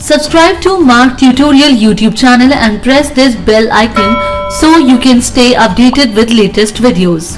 Subscribe to Mark Tutorial YouTube channel and press this bell icon so you can stay updated with latest videos.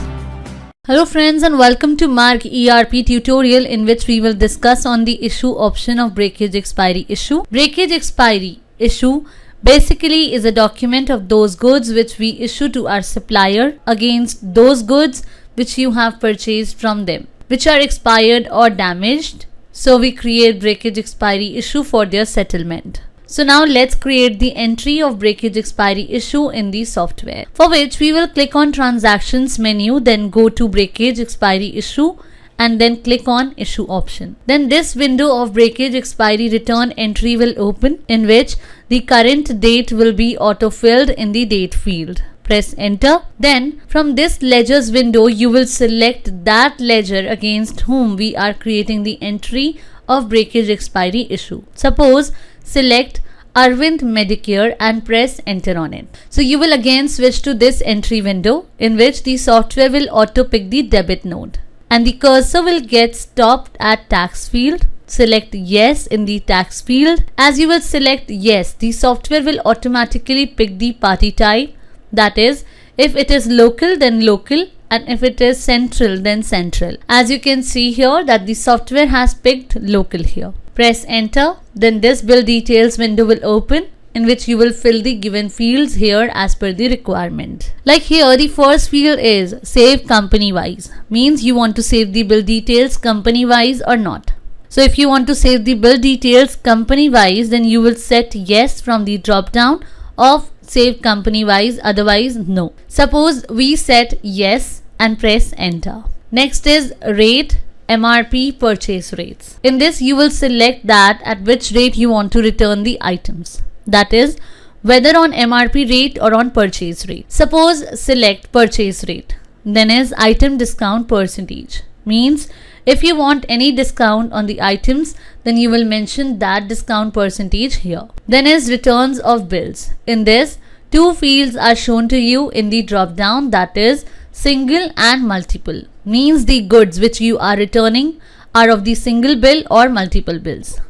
Hello friends and welcome to Mark ERP tutorial in which we will discuss on the issue option of breakage expiry issue. Breakage expiry issue basically is a document of those goods which we issue to our supplier against those goods which you have purchased from them, which are expired or damaged. So we create breakage expiry issue for their settlement. So now let's create the entry of breakage expiry issue in the software, for which we will click on transactions menu, then go to breakage expiry issue and then click on issue option. Then this window of breakage expiry return entry will open, in which the current date will be auto-filled in the date field. Press enter. Then from this ledgers window you will select that ledger against whom we are creating the entry of breakage expiry issue. Suppose select Arvind Medicare and press enter on it. So you will again switch to this entry window, in which the software will auto pick the debit node and the cursor will get stopped at tax field. Select yes in the tax field. As you will select yes, the software will automatically pick the party type. That is, if it is local then local, and if it is central then central. As you can see here that the software has picked local here. Press enter. Then this bill details window will open, in which you will fill the given fields here as per the requirement. Like here, the first field is save company wise, means you want to save the bill details company wise or not. So if you want to save the bill details company wise, then you will set yes from the drop down of save company wise, otherwise no. Suppose we set yes and press enter. Next is rate MRP purchase rates. In this you will select that at which rate you want to return the items. That is, whether on MRP rate or on purchase rate. Suppose select purchase rate. Then is item discount percentage. Means if you want any discount on the items, then you will mention that discount percentage here. Then is returns of bills. In this, two fields are shown to you in the drop down, that is single and multiple. Means the goods which you are returning are of the single bill or multiple bills.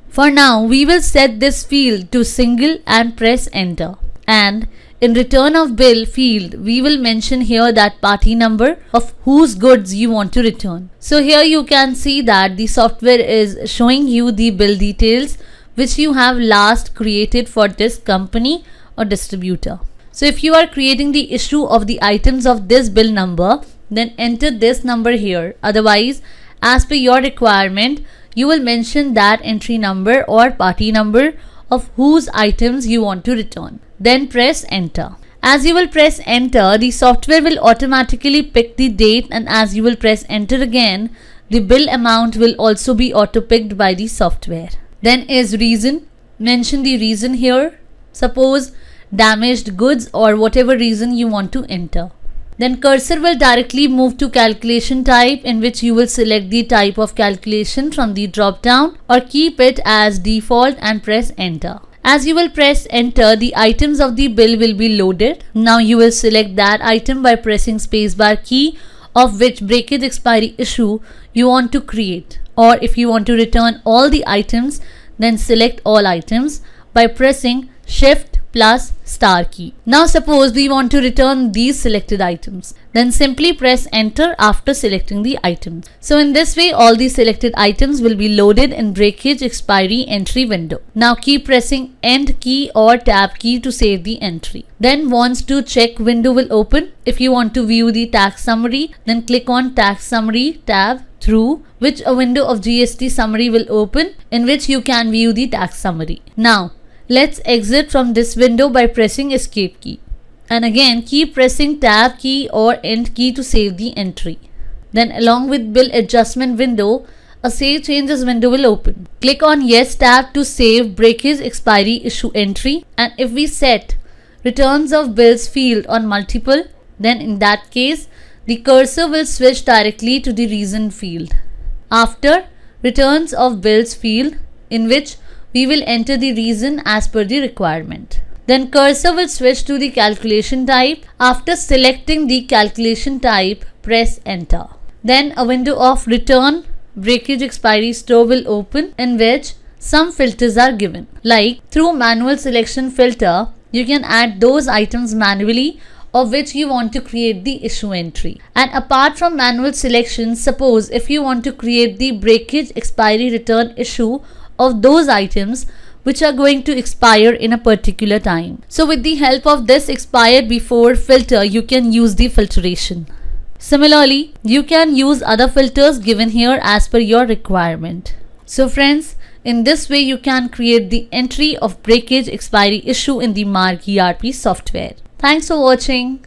For now, we will set this field to single and press enter. And in return of bill field, we will mention here that party number of whose goods you want to return. So here you can see that the software is showing you the bill details which you have last created for this company or distributor. So if you are creating the issue of the items of this bill number, then enter this number here. Otherwise, as per your requirement, you will mention that entry number or party number of whose items you want to return. Then press enter. As you will press enter, the software will automatically pick the date, and as you will press enter again, the bill amount will also be auto picked by the software. Then is reason. Mention the reason here. Suppose damaged goods or whatever reason you want to enter. Then cursor will directly move to calculation type, in which you will select the type of calculation from the drop down or keep it as default and press enter. As you will press enter, the items of the bill will be loaded. Now you will select that item by pressing spacebar key of which breakage expiry issue you want to create. Or if you want to return all the items, then select all items by pressing shift plus star key. Now suppose we want to return these selected items, then simply press enter after selecting the items. So in this way all the selected items will be loaded in breakage expiry entry window. Now keep pressing end key or tab key to save the entry. Then wants to check window will open. If you want to view the tax summary, then click on tax summary tab, through which a window of GST summary will open, in which you can view the tax summary. Now let's exit from this window by pressing escape key. And again keep pressing tab key or end key to save the entry. Then along with bill adjustment window, a save changes window will open. Click on yes tab to save breakage expiry issue entry. And if we set returns of bills field on multiple, then in that case the cursor will switch directly to the reason field. After returns of bills field, in which we will enter the reason as per the requirement. Then cursor will switch to the calculation type. After selecting the calculation type, press enter. Then a window of return breakage expiry store will open, in which some filters are given. Like through manual selection filter, you can add those items manually of which you want to create the issue entry. And apart from manual selection, suppose if you want to create the breakage expiry return issue of those items which are going to expire in a particular time. So with the help of this expire before filter, you can use the filtration. Similarly, you can use other filters given here as per your requirement. So friends, in this way you can create the entry of breakage expiry issue in the Mark ERP software. Thanks for watching.